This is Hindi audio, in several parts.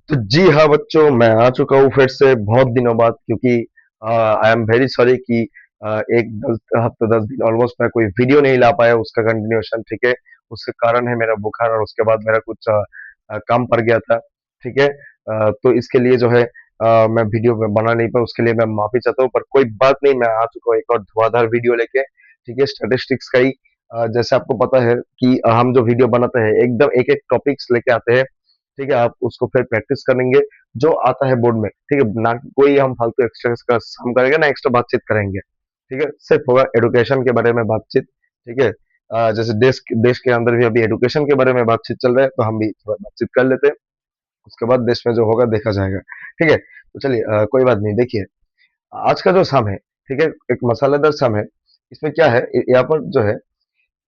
तो जी हाँ बच्चों, मैं आ चुका हूँ फिर से बहुत दिनों बाद, क्योंकि आई एम वेरी सॉरी कि एक 10 दिन ऑलमोस्ट मैं कोई वीडियो नहीं ला पाया उसका कंटिन्यूएशन। ठीक है, उसके कारण है मेरा बुखार, और उसके बाद मेरा कुछ काम पड़ गया था। ठीक है, तो इसके लिए जो है मैं वीडियो बना नहीं पाया, उसके लिए मैं माफी चाहता हूँ। पर कोई बात नहीं, मैं आ चुका हूँ एक और धुआंधार वीडियो लेके। ठीक है, स्टैटिस्टिक्स का ही। जैसे आपको पता है कि हम जो वीडियो बनाते हैं एकदम एक एक टॉपिक्स लेके आते हैं। ठीक है, आप उसको फिर प्रैक्टिस करेंगे जो आता है बोर्ड में। ठीक है, ना कि कोई हम फालतू एक्स्ट्रा का हम करेंगे ना एक्स्ट्रा बातचीत करेंगे। ठीक है, सिर्फ होगा एडुकेशन के बारे में बातचीत। ठीक है, जैसे देश देश के अंदर भी अभी एडुकेशन के बारे में बातचीत चल रहा है, तो हम भी थोड़ा बातचीत कर लेते हैं। उसके बाद देश में जो होगा देखा जाएगा। ठीक है, तो चलिए, कोई बात नहीं। देखिए, आज का जो सम है, ठीक है, एक मसालेदार सम है। इसमें क्या है, यहाँ पर जो है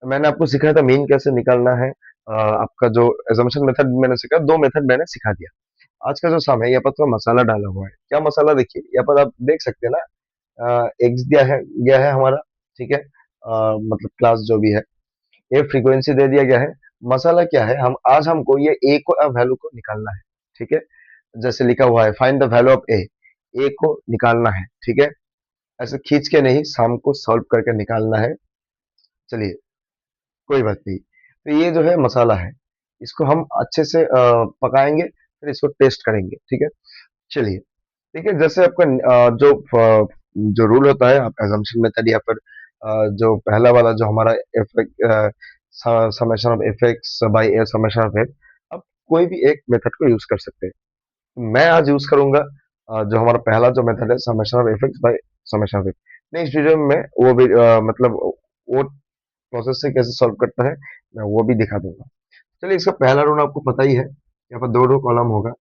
मैंने आपको सिखाया था मीन कैसे निकालना है। आपका जो एजम्पशन मेथड मैंने सिखाया, दो मेथड मैंने सिखा दिया। आज का जो सम है, यहाँ पर थोड़ा मसाला डाला हुआ है। क्या मसाला, देखिए यहाँ पर आप देख सकते हैं ना। एक्स दिया है गया है हमारा। ठीक है, मतलब क्लास जो भी है, ये फ्रीक्वेंसी दे दिया गया है। मसाला क्या है, हम आज हमको ये ए को वैल्यू को निकालना है। ठीक है, जैसे लिखा हुआ है फाइंड द वैल्यू ऑफ ए को निकालना है। ठीक है, ऐसे खींच के नहीं, शाम को सॉल्व करके निकालना है। चलिए, कोई बात नहीं। तो ये जो है मसाला है, इसको हम अच्छे से पकाएंगे, फिर इसको टेस्ट करेंगे। ठीक है, चलिए। देखिए, जैसे आपका जो रूल होता है, आप एजम्पशन मेथड या फिर जो पहला वाला जो हमारा summation of F x by A summation of F, आप कोई भी एक मेथड को यूज कर सकते हैं। मैं आज यूज करूंगा जो हमारा पहला जो मेथड है, summation of F x by summation of F. Next video में वो भी मतलब वो प्रोसेस से कैसे सॉल्व करता है, मैं वो भी दिखा दूंगा। चलिए, इसका पहला रूल आपको पता ही है, यहाँ पर दो कॉलम होगा।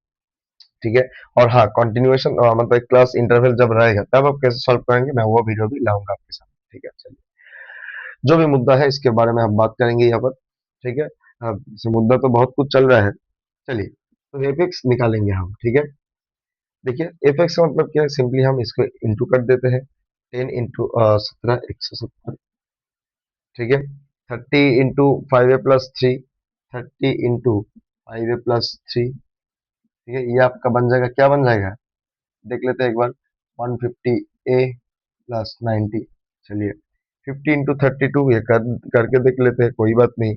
ठीक है, और हाँ, कंटिन्यूएशन मतलब एक क्लास इंटरवल जब रहेगा तब आप कैसे सॉल्व करेंगे, मैं वो वीडियो भी लाऊंगा आपके साथ। ठीक है, चलिए, जो भी मुद्दा है इसके बारे में हम बात करेंगे यहाँ पर। ठीक है, जैसे मुद्दा तो बहुत कुछ चल रहा है। चलिए, तो एपेक्स निकालेंगे हम। ठीक है, देखिए एपेक्स का मतलब क्या है, सिंपली हम इसको इंटू कर देते हैं। 10 इंटू 17 170। ठीक है, 30 इंटू 5a+3, 30 इंटू 5a+3। ठीक है, ये आपका बन जाएगा, क्या बन जाएगा देख लेते हैं एक बार। 150a+90। चलिए, 50 इंटू 32 ये करके देख लेते हैं, कोई बात नहीं।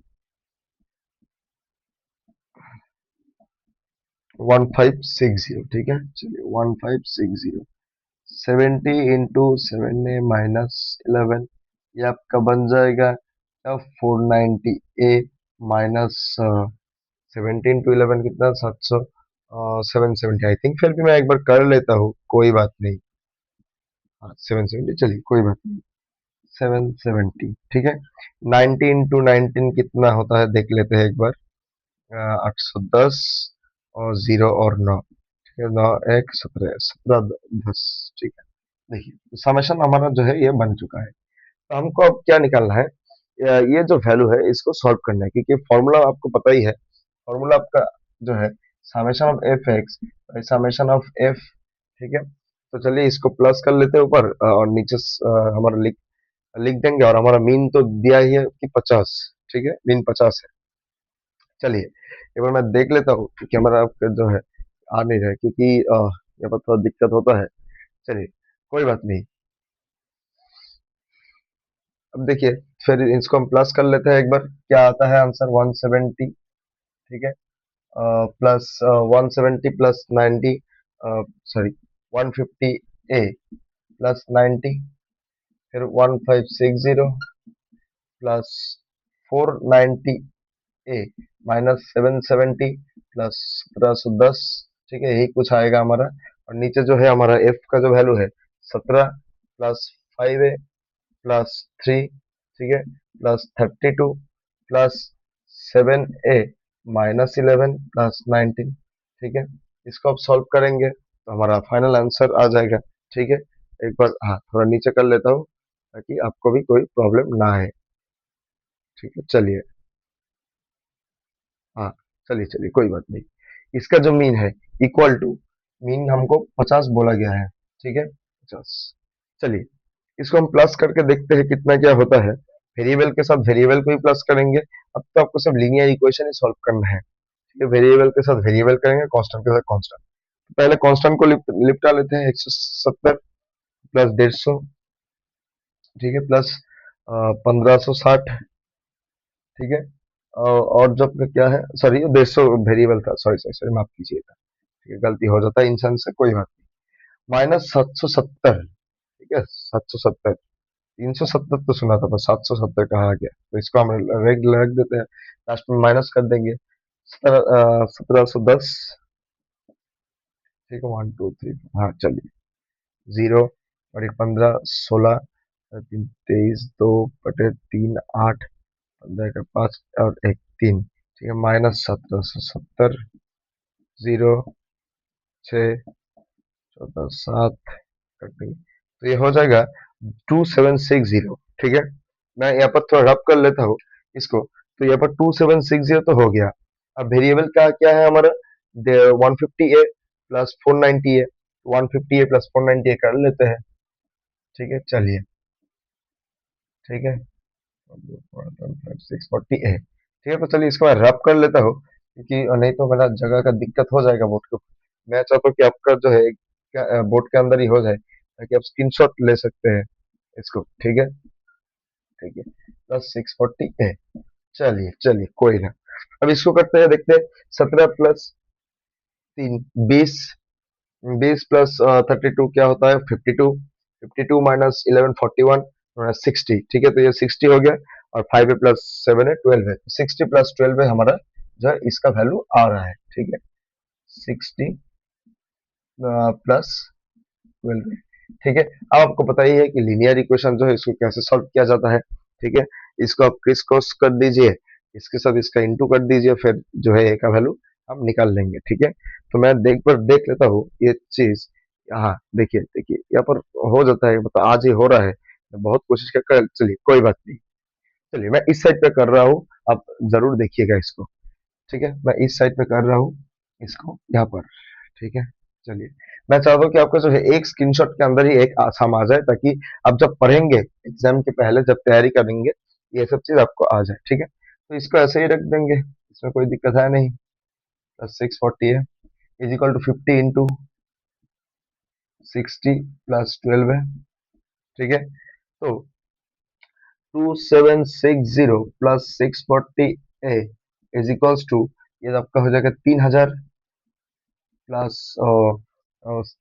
1560। ठीक है, चलिए 1560। 70 इंटू 7a-11, ये आपका बन जाएगा 490a माइनस 70 इंटू 11 कितना, 700। 770 आई थिंक, फिर भी मैं एक बार कर लेता हूँ, कोई बात नहीं। हाँ, 770, चलिए कोई बात नहीं। 770। ठीक है, 19 इंटू 19 कितना होता है देख लेते हैं एक बार। 810 और 0 और 9। ठीक है, 9 1 17, 17 10। ठीक है, देखिए समेशन हमारा जो है ये बन चुका है। तो हमको अब क्या निकालना है, ये जो वैल्यू है इसको सॉल्व करना है, क्योंकि फॉर्मूला आपको पता ही है। फॉर्मूला आपका जो है summation of F x summation of F. ठीक है, तो चलिए इसको प्लस कर लेते हैं ऊपर, और नीचे हमारा लिख लिख देंगे। और हमारा मीन तो दिया ही है कि 50। ठीक है, मीन 50 है। चलिए, एक बार मैं देख लेता हूँ कि कैमरा आपका जो है आ नहीं रहा है, क्योंकि यहाँ पर थोड़ा दिक्कत होता है। चलिए, कोई बात नहीं। अब देखिए, फिर इसको हम प्लस कर लेते हैं एक बार, क्या आता है आंसर, 170। ठीक है, प्लस 170 प्लस 90, सॉरी 150a+90, फिर 1560 प्लस 490a माइनस 770 प्लस 1710। ठीक है, यही कुछ आएगा हमारा। और नीचे जो है हमारा एफ का जो वैल्यू है, 17 प्लस 5a+3। ठीक है, प्लस 32 प्लस 7a-11 ठीक है, इसको आप सॉल्व करेंगे तो हमारा फाइनल आंसर आ जाएगा। ठीक है, एक बार हाँ थोड़ा नीचे कर लेता हूँ ताकि आपको भी कोई प्रॉब्लम ना आए। ठीक है, चलिए, हाँ, चलिए चलिए, कोई बात नहीं। इसका जो मीन है, इक्वल टू, मीन हमको 50 बोला गया है। ठीक है, 50। चलिए, इसको हम प्लस करके देखते हैं कितना क्या होता है। वेरिएबल के साथ वेरिएबल को ही प्लस करेंगे। अब तो आपको सब लीनियर इक्वेशन ही सॉल्व करना है। ये वेरिएबल के साथ वेरिएबल करेंगे, कांस्टेंट के साथ कांस्टेंट। पहले कांस्टेंट को लिपटा लेते हैं, 170 प्लस 150, ठीक है, प्लस 1560, ठीक है। और जब क्या है, सॉरी 150 वेरिएबल था, सॉरी सॉरी सॉरी, माफ कीजिएगा, ठीक है, गलती हो जाता है इंसान से, कोई बात नहीं। माइनस 770, ठीक है, 770, 370 तो सुना था, बस 770 कहा गया, तो इसको हम रेग रख देते हैं, लास्ट में माइनस कर देंगे। 1710, ठीक है, 1 2 3, हाँ चलिए, 0 और एक 15, 16, 23, 2/3, 8, 15 का 5 और एक 3, ठीक है, माइनस 1770, 0, 6, 14, 7, कटिंग, तो ये हो जाएगा 2760, ठीक है। मैं यहाँ पर थोड़ा रब कर लेता हूँ इसको, तो यहाँ पर 2760 तो हो गया। अब वेरिएबल का क्या है हमारा, 150 ए प्लस 490 ए, 150 ए प्लस 490 ए कर लेते हैं, ठीक है, चलिए, ठीक है, 640 ए, ठीक है, तो चलिए इसको मैं रब कर लेता हूँ, क्योंकि नहीं तो मेरा जगह का दिक्कत हो जाएगा बोर्ड के ऊपर। मैं चाहता हूँ कि आपका जो है बोर्ड के अंदर ही हो जाए, ताकि आप स्क्रीनशॉट ले सकते हैं इसको, ठीक है, ठीक है, प्लस 640 ए, चलिए चलिए कोई ना। अब इसको करते हैं, देखते हैं, 17 प्लस 3, 20, 20 प्लस 32 क्या होता है, 52, 52 माइनस 11, 41, 60, ठीक है, तो ये 60 हो गया, और 5 है प्लस 7 है 12 है, 60 प्लस 12 है हमारा जो है इसका वैल्यू आ रहा है, ठीक है, 60 प्लस 12 है, ठीक है। अब आपको पता ही है कि लीनियर इक्वेशन जो है इसको कैसे सॉल्व किया जाता है, ठीक है, इसको आप क्रिस क्रॉस कर दीजिए, इसके साथ इसका इंटू कर दीजिए, फिर जो है ए का वैल्यू हम निकाल लेंगे, ठीक है। तो मैं देख लेता हूँ ये चीज, हाँ देखिए देखिए यहाँ पर हो जाता है, मतलब आज ही हो रहा है, मैं बहुत कोशिश कर, चलिए कोई बात नहीं, चलिए मैं इस साइड पे कर रहा हूँ, आप जरूर देखिएगा इसको, ठीक है, मैं इस साइड पे कर रहा हूँ इसको यहाँ पर, ठीक है, चलिए, मैं चाहता हूँ कि आपका जो है एक स्क्रीनशॉट के अंदर ही एक आसाम आ जाए, ताकि आप जब पढ़ेंगे एग्जाम के पहले, जब तैयारी करेंगे, ये सब चीज आपको आ जाए, ठीक है, तो इसको ऐसे ही रख देंगे, इसमें कोई दिक्कत है नहीं, प्लस 640 है, is equal to 50 into 60 plus 12 है, ठीक है, तो 2760 प्लस 640 ए इज इक्वल्स टू, ये आपका हो जाएगा 3000 प्लस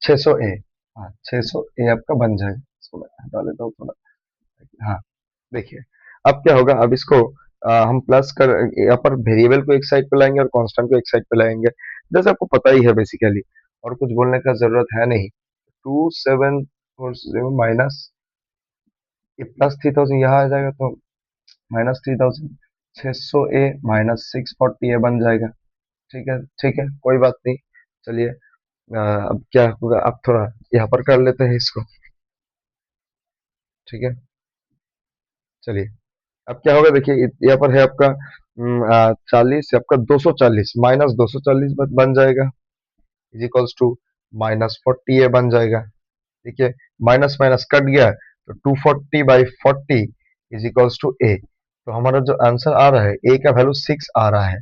600 ए, हाँ 600 ए आपका बन जाएगा, इसको मैं हटा लेता हूँ थोड़ा, हाँ देखिए, अब क्या होगा, अब इसको हम प्लस कर, यहाँ पर वेरिएबल को एक साइड पे लाएंगे और कांस्टेंट को एक साइड पे लाएंगे, जैसे आपको पता ही है बेसिकली, और कुछ बोलने का जरूरत है नहीं। 2740 माइनस ये प्लस 3000 यहाँ आ जाएगा, तो माइनस 3000, 600 ए माइनस 640 ए बन जाएगा, ठीक है, ठीक है, कोई बात नहीं, चलिए, अब क्या होगा, अब थोड़ा यहाँ पर कर लेते हैं इसको, ठीक है, चलिए, अब क्या होगा, देखिए यहाँ पर है आपका 40, आपका 240 माइनस 240 बन जाएगा, इज इक्वल्स टू माइनस 40 ए बन जाएगा, ठीक है, माइनस माइनस कट गया, तो 240/40 इज इक्वल्स टू ए, तो हमारा जो आंसर आ रहा है ए का वैल्यू 6 आ रहा है,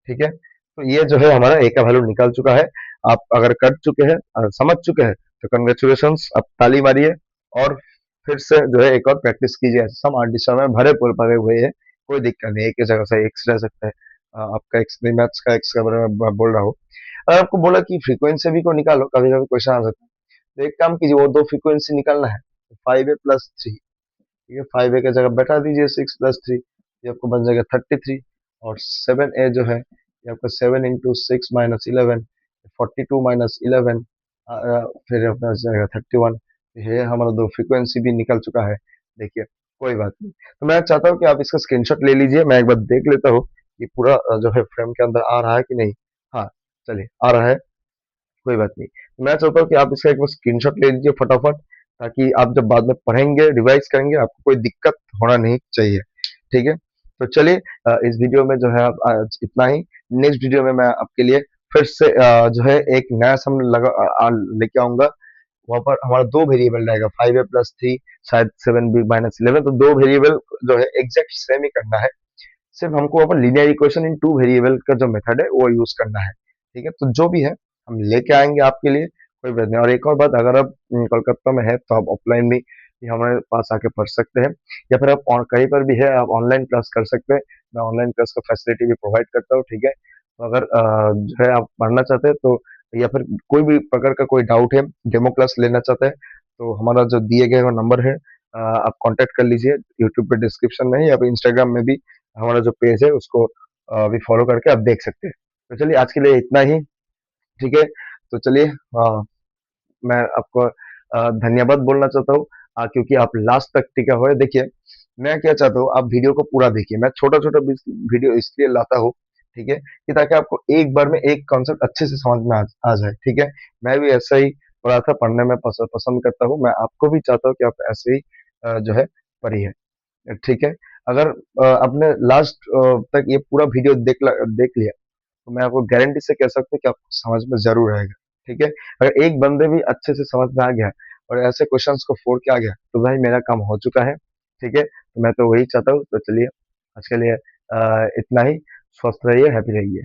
ठीक है, तो ये जो है हमारा ए का वैल्यू निकल चुका है। आप अगर कर चुके हैं, अगर समझ चुके हैं, तो कंग्रेचुलेशन, आप ताली मारिए, और फिर से जो है एक और प्रैक्टिस कीजिए, सम आठ दिशा में भरे पूरे भरे हुए हैं, कोई दिक्कत नहीं, एक ही जगह से एक्स रह सकता है, आपका एक्स नहीं, मैथ्स का एक्स का बारे में बोल रहा हूँ। अगर आपको बोला कि फ्रीक्वेंसी भी को निकालो, कभी कभी क्वेश्चन आ सकता है, तो एक काम कीजिए, वो दो फ्रीक्वेंसी निकालना है, 5a+3, ठीक है, 5a की जगह बैठा दीजिए 6+3, ये आपको बन जाएगा 33, और 7a जो है ये आपका 7 × 6 - 11, 42 - 11, फिर अपना जाएगा 31, ये हमारा दो फ्रीक्वेंसी भी निकल चुका है, देखिए, कोई बात नहीं। तो मैं चाहता हूँ कि आप इसका स्क्रीनशॉट ले लीजिए, मैं एक बार देख लेता हूँ कि पूरा जो है फ्रेम के अंदर आ रहा है कि नहीं, हाँ चलिए आ रहा है, कोई बात नहीं। मैं चाहता हूँ कि आप इसका एक बार स्क्रीनशॉट ले लीजिए फटाफट, ताकि आप जब बाद में पढ़ेंगे, रिवाइज करेंगे, आपको कोई दिक्कत होना नहीं चाहिए, ठीक है। तो चलिए, इस वीडियो में जो है आप आज इतना ही, नेक्स्ट वीडियो में मैं आपके लिए फिर से जो है एक नया सम लगा लेके आऊंगा, वहां पर हमारा दो वेरिएबल रहेगा, 5a+3, शायद 7b - 11, तो दो वेरिएबल जो है एग्जैक्ट सेम ही करना है, सिर्फ हमको अपन linear equation in two variable का जो मेथड है वो यूज करना है। ठीक है, तो जो भी है हम लेके आएंगे आपके लिए, कोई बात नहीं। और एक और बात, अगर आप कोलकाता में है तो आप ऑफलाइन भी हमारे पास आके पढ़ सकते हैं, या फिर आप कहीं पर भी है आप ऑनलाइन क्लास कर सकते हैं। मैं ऑनलाइन क्लास का फैसिलिटी भी प्रोवाइड करता हूँ। ठीक है, तो अगर जो है आप पढ़ना चाहते हैं तो, या फिर कोई भी प्रकार का कोई डाउट है, डेमो क्लास लेना चाहते हैं, तो हमारा जो दिए गए वो नंबर है, आप कांटेक्ट कर लीजिए। यूट्यूब पे डिस्क्रिप्शन में ही, या फिर इंस्टाग्राम में भी हमारा जो पेज है उसको भी फॉलो करके आप देख सकते हैं। तो चलिए आज के लिए इतना ही। ठीक है, तो चलिए, मैं आपको धन्यवाद बोलना चाहता हूँ, क्योंकि आप लास्ट तक टिके हुए। देखिए, मैं क्या चाहता हूँ, आप वीडियो को पूरा देखिए। मैं छोटा छोटा वीडियो इसलिए लाता हूँ, ठीक है, कि ताकि आपको एक बार में एक कॉन्सेप्ट अच्छे से समझ में आ जाए। ठीक है, मैं भी ऐसा ही पढ़ा था, पढ़ने में पसंद करता हूँ। मैं आपको भी चाहता हूँ कि आप ऐसे ही जो है पढ़िए। ठीक है, अगर आपने लास्ट तक ये पूरा वीडियो देख लिया, तो मैं आपको गारंटी से कह सकता हूँ कि आपको समझ में ज़रूर आएगा। ठीक है? अगर एक बंदे भी अच्छे से समझ में आ गया और ऐसे क्वेश्चंस को फोड़ के आ गया, तो भाई मेरा काम हो चुका है। ठीक है? तो मैं तो वही चाहता हूँ। तो चलिए, आज के लिए इतना ही। स्वस्थ रहिए, हैप्पी रहिए।